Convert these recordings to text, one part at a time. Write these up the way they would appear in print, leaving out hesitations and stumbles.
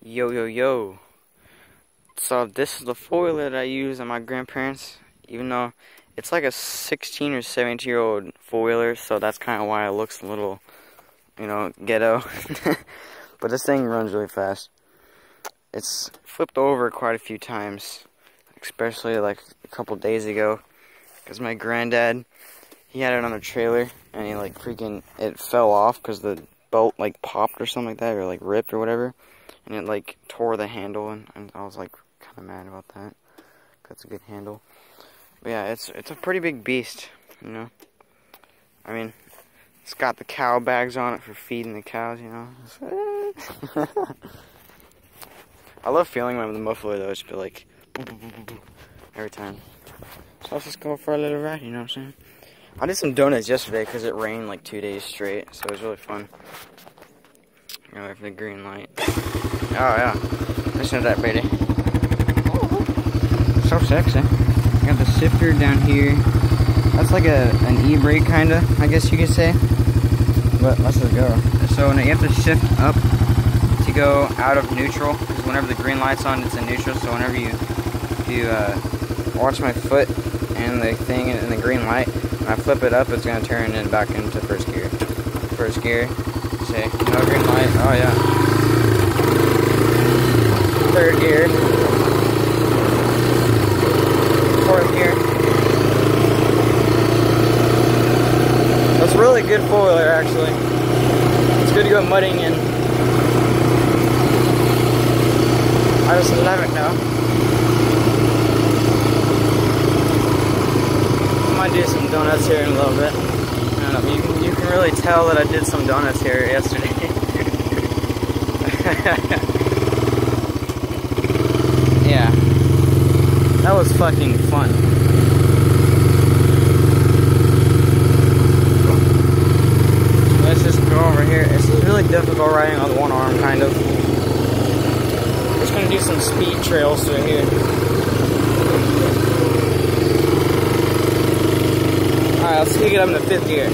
Yo, yo, yo. So this is the four-wheeler that I use at my grandparents', even though it's like a 16 or 17-year-old four-wheeler, so that's kind of why it looks a little, you know, ghetto. But this thing runs really fast. It's flipped over quite a few times, especially like a couple days ago, because my granddad, he had it on a trailer, and he like it fell off because the bolt like popped or something like that, or like ripped or whatever. And it like tore the handle, and I was like kind of mad about that. That's a good handle. But yeah, it's a pretty big beast, you know. I mean, it's got the cow bags on it for feeding the cows, you know. I love feeling when the muffler though. It's like boo, boo, boo, boo, boo, every time. So let's just go for a little ride, you know what I'm saying? I did some donuts yesterday because it rained like 2 days straight, so it was really fun. Go wait for the green light. Oh yeah, listen to that, baby. So sexy. Got the sifter down here. That's like an e-brake kinda, I guess you could say. But let's just go. So now you have to shift up to go out of neutral, because whenever the green light's on, it's in neutral. So whenever you watch my foot and the thing in the green light, when I flip it up, it's gonna turn it back into first gear. First gear. Say no green light. Oh yeah. Third gear. Fourth gear. That's really good four-wheeler actually. It's good to go mudding in. I just love it now. I might do some donuts here in a little bit. I don't know, you can really tell that I did some donuts here yesterday. Yeah, that was fucking fun. Let's just go over here. It's really difficult riding on one arm, kind of. We're just gonna do some speed trails through here. Alright, let's kick it up into fifth gear.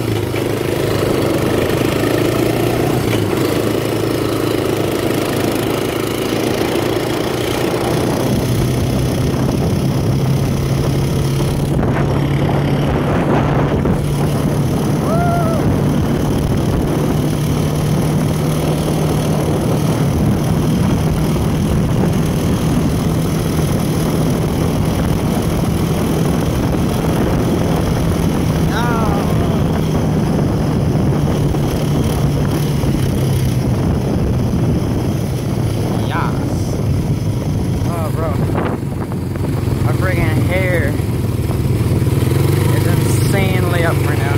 Up right now.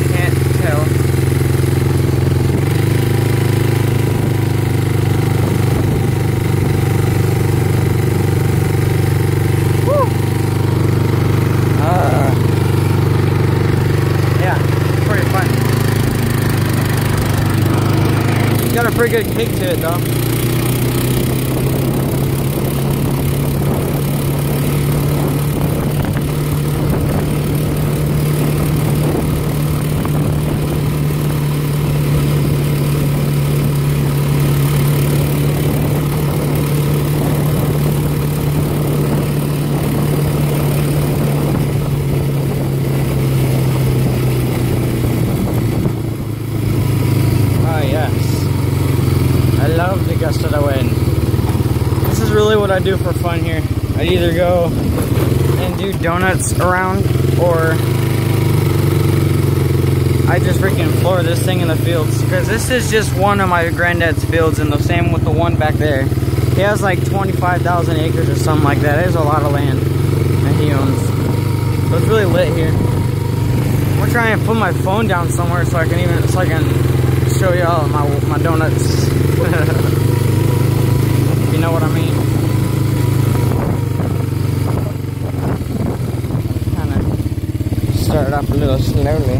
Can't tell. Woo! Yeah, pretty fun. Got a pretty good kick to it though. Gust of the wind. This is really what I do for fun here. I either go and do donuts around, or I just freaking floor this thing in the fields, because this is just one of my granddad's fields, and the same with the one back there. He has like 25,000 acres or something like that. There's a lot of land that he owns. So it's really lit here. I'm gonna try and put my phone down somewhere so I can show y'all my donuts. You know what I mean? Kind of started off a little slowly.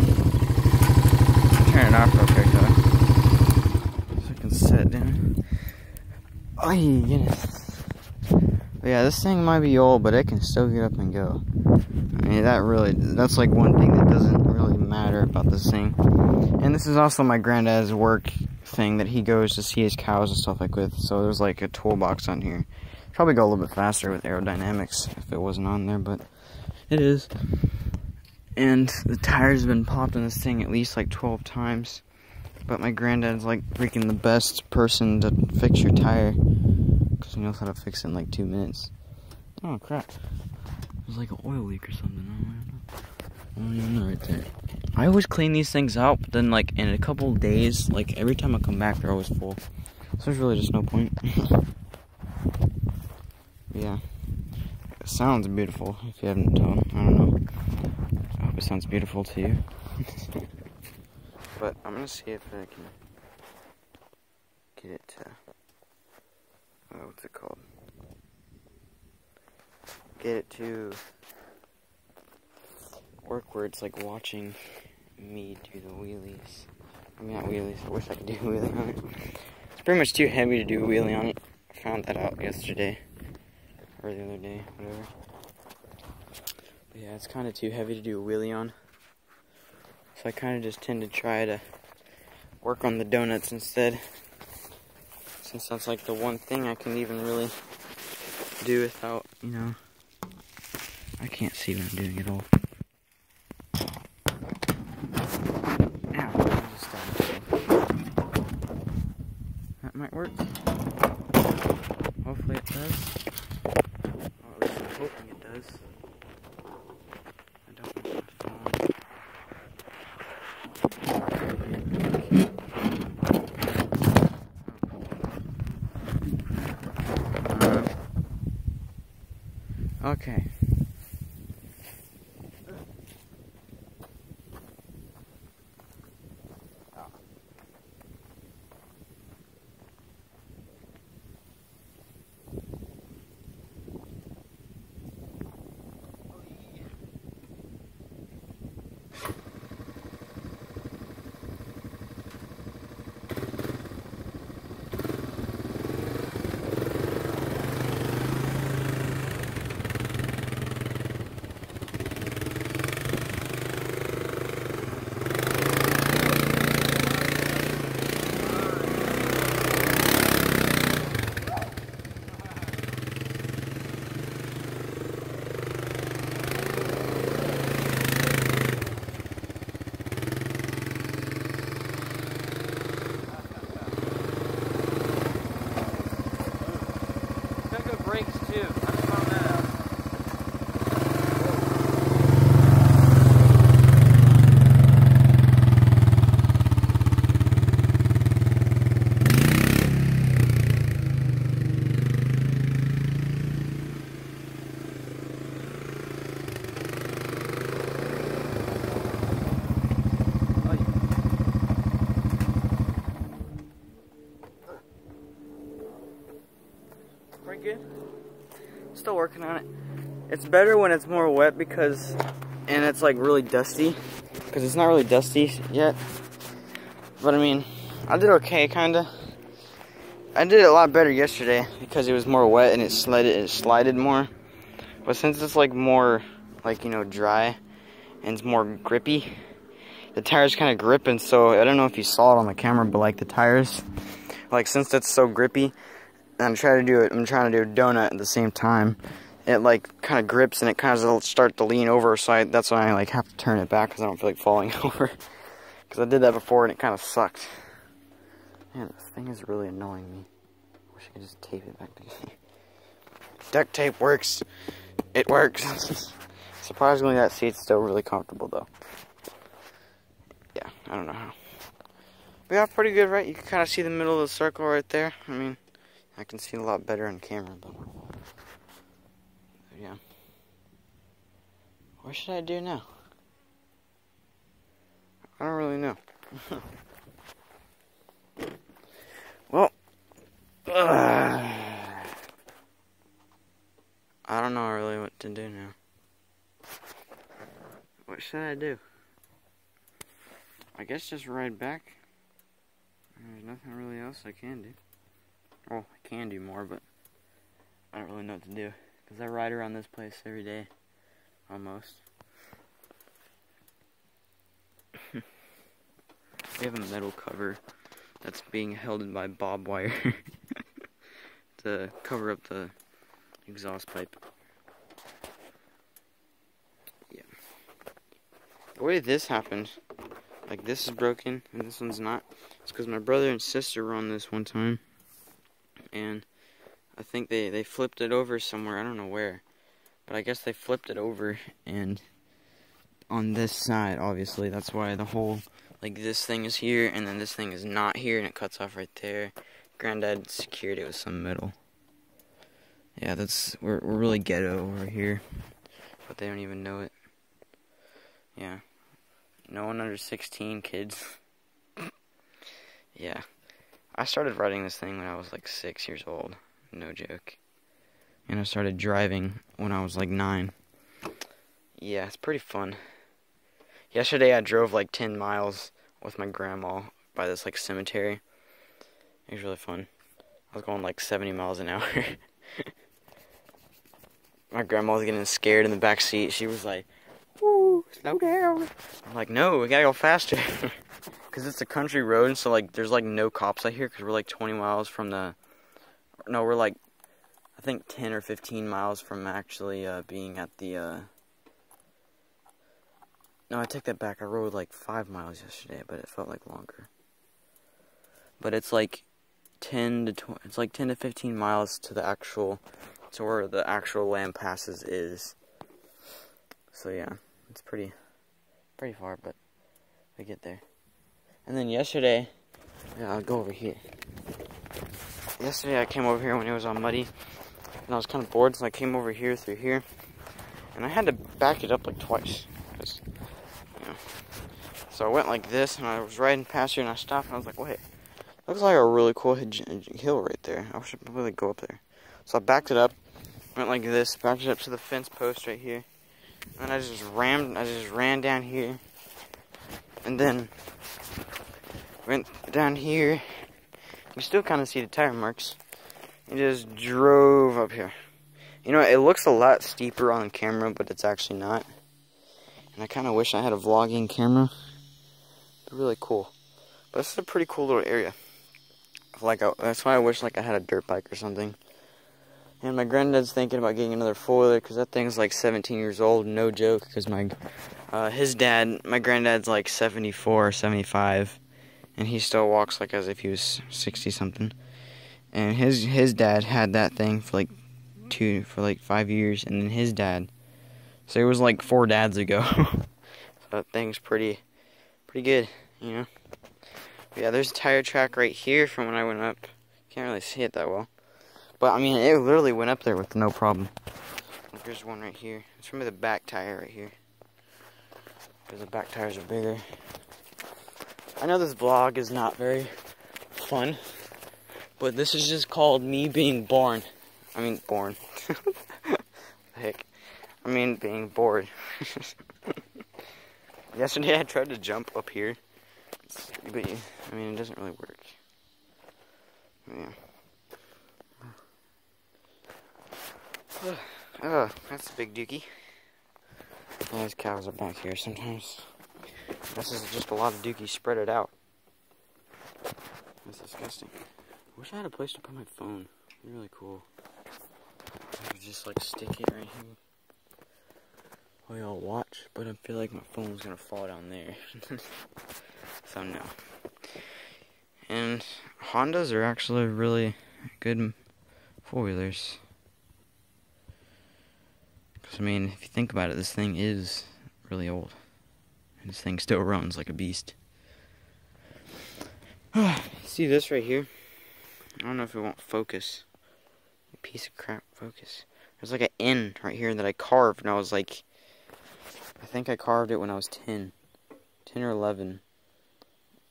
Turn it off real quick though, so I can set down. Oh goodness. But yeah, this thing might be old, but it can still get up and go. I mean, that's like one thing that doesn't really matter about this thing. And this is also my granddad's work thing that he goes to see his cows and stuff like with. So there's like a toolbox on here. Probably go a little bit faster with aerodynamics if it wasn't on there, but it is. And the tires have been popped on this thing at least like 12 times. But my granddad's like freaking the best person to fix your tire, because he knows how to fix it in like 2 minutes. Oh crap. There's like an oil leak or something. I don't even know right there. I always clean these things out, but then like in a couple days, like every time I come back, they're always full. So there's really just no point. Yeah. It sounds beautiful, if you haven't told. I don't know. I hope it sounds beautiful to you. But I'm gonna see if I can get it to, what's it called? Get it to work where it's like watching me do the wheelies. I mean, not wheelies, I wish I could do a wheelie on it. It's pretty much too heavy to do a wheelie on it. I found that out yesterday, or the other day, whatever. But yeah, it's kind of too heavy to do a wheelie on. So I kind of just tend to try to work on the donuts instead, since that's like the one thing I can even really do without, you know, I can't see what I'm doing at all. Ow, I just stabbed myself. That might work. Hopefully it does. Or at least I'm hoping it does. I don't know what's going on. Okay. Brakes too. I just found that out. Pretty good. Still working on it. It's better when it's more wet because, and it's like really dusty, because it's not really dusty yet. But I mean, I did okay, kinda. I did it a lot better yesterday because it was more wet and it slided more. But since it's like more, like, you know, dry and it's more grippy, the tires kind of grip. And so I don't know if you saw it on the camera, but like the tires, like since it's so grippy, and I'm trying to do a donut at the same time, it like kind of grips and it kind of start to lean over, so that's why I like have to turn it back because I don't feel like falling over, because I did that before and it kind of sucked. Man, this thing is really annoying me. I wish I could just tape it back together. Duct tape works. It works. Surprisingly, that seat's still really comfortable though. Yeah, I don't know how. We got pretty good, right? You can kind of see the middle of the circle right there. I mean, I can see a lot better on camera, but yeah. What should I do now? I don't really know. Well, I don't know really what to do now. What should I do? I guess just ride back. There's nothing really else I can do. Well, I can do more, but I don't really know what to do, because I ride around this place every day, almost. We have a metal cover that's being held by barbed wire to cover up the exhaust pipe. Yeah. The way this happened, like this is broken and this one's not, it's because my brother and sister were on this one time, and I think they flipped it over somewhere, I don't know where, but I guess they flipped it over, and on this side, obviously, that's why the whole, like this thing is here, and then this thing is not here, and it cuts off right there. Granddad secured it with some metal. Yeah, we're really ghetto over here, but they don't even know it. Yeah. No one under 16, kids. Yeah. I started riding this thing when I was like 6 years old. No joke. And I started driving when I was like 9. Yeah, it's pretty fun. Yesterday I drove like 10 miles with my grandma by this like cemetery. It was really fun. I was going like 70 miles an hour. My grandma was getting scared in the back seat. She was like, "Ooh, slow down." I'm like, "No, we gotta go faster." Because it's a country road, and so like there's like no cops out here because we're like 20 miles from the... No, we're like, I think 10 or 15 miles from actually being at the... No, I take that back. I rode like 5 miles yesterday, but it felt like longer. But it's like 10 to 15 miles to the actual... to where the actual land passes is. So yeah, it's pretty far, but we get there. And then yesterday, yeah, I'll go over here. Yesterday I came over here when it was all muddy, and I was kind of bored, so I came over here through here, and I had to back it up like twice, because, you know. So I went like this, and I was riding past here, and I stopped, and I was like, wait, looks like a really cool hill right there. I should probably go up there. So I backed it up, went like this, backed it up to the fence post right here, and I just ran down here, and then went down here. You still kind of see the tire marks, and just drove up here. You know, it looks a lot steeper on camera, but it's actually not. And I kind of wish I had a vlogging camera. It's really cool. But this is a pretty cool little area. That's why I wish like I had a dirt bike or something. And my granddad's thinking about getting another four-wheeler because that thing's like 17 years old, no joke. Because my granddad's like 74 or 75, and he still walks like as if he was 60 something. And his dad had that thing for like 5 years, and then his dad. So it was like 4 dads ago. So that thing's pretty good, you know. But yeah, there's a tire track right here from when I went up. Can't really see it that well. But, I mean, it literally went up there with no problem. There's one right here. It's from the back tire right here. Because the back tires are bigger. I know this vlog is not very fun. But this is just called me being born. I mean, born. Heck. I mean, being bored. Yesterday I tried to jump up here. But, I mean, it doesn't really work. Yeah. Oh, that's a big dookie. Those cows are back here sometimes. This is just a lot of dookies spread it out. That's disgusting. I wish I had a place to put my phone. It'd be really cool. I could just like stick it right here while y'all watch, but I feel like my phone's gonna fall down there. So no. And Hondas are actually really good four-wheelers. Because, I mean, if you think about it, this thing is really old. And this thing still runs like a beast. See this right here? I don't know if it won't focus. A piece of crap focus. There's like an N right here that I carved, and I was like... I think I carved it when I was 10. 10 or 11.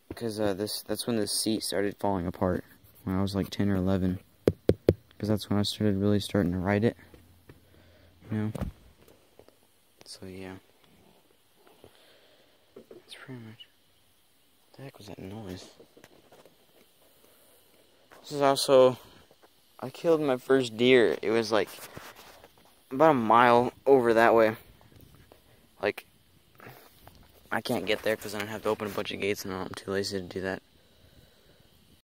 Because that's when the seat started falling apart. When I was like 10 or 11. Because that's when I started starting to ride it. You know? So yeah. That's pretty much... What the heck was that noise? This is also... I killed my first deer. It was like... about a mile over that way. Like... I can't get there because then I'd have to open a bunch of gates, and I'm too lazy to do that.